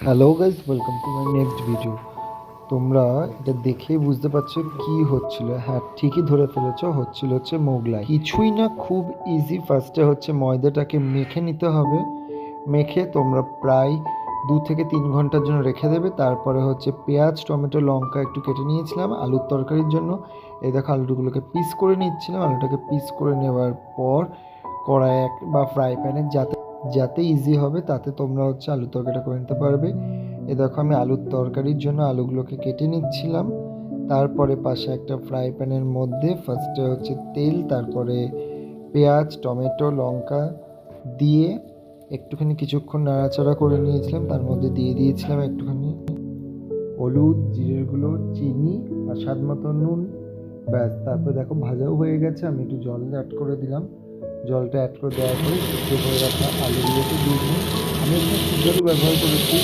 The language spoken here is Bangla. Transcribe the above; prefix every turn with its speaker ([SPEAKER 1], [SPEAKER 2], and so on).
[SPEAKER 1] Hello guys, welcome to my next video. তোমরা এটা দেখেই বুঝতে পারছো কি হচ্ছিল। হ্যাঁ, ঠিকই ধরে ফেলেছো, হচ্ছে মোগলাই। কিছুই না, খুব ইজি। ফার্স্টে হচ্ছে ময়দাটাকে মেখে নিতে হবে। মেখে তোমরা প্রায় 2 থেকে 3 ঘন্টার জন্য রেখে দেবে। তারপরে হচ্ছে পেঁয়াজ, টমেটো, লঙ্কা একটু কেটে নিয়েছিলাম আলুর তরকারির জন্য। এই দেখো, আলুগুলোকে পিস করে নিচ্ছিলাম। আলুটাকে পিস করে নেওয়ার পর কড়াই বা ফ্রাই প্যানে, যাতে যাতে ইজি হবে তাতে তোমরা হচ্ছে আলুর তরকারিটা করে নিতে পারবে। এ দেখো, আমি আলুর তরকারির জন্য আলুগুলোকে কেটে নিচ্ছিলাম। তারপরে পাশে একটা ফ্রাই প্যানের মধ্যে ফার্স্টে হচ্ছে তেল, তারপরে পেঁয়াজ, টমেটো, লঙ্কা দিয়ে একটুখানি কিছুক্ষণ নাড়াচাড়া করে নিয়েছিলাম। তার মধ্যে দিয়ে দিয়েছিলাম একটুখানি হলুদ, জিরের গুঁড়ো, চিনি আর স্বাদ মতো নুন। ব্যাস, তারপরে দেখো ভাজাও হয়ে গেছে। আমি একটু জল অ্যাড করে দিলাম। জলটা অ্যাড করে দেওয়ার পরে সিদ্ধ করে রাখা আলুগুলোকে দিয়ে দিলাম। আমি এখানে সিদ্ধ আলু ব্যবহার করেছি।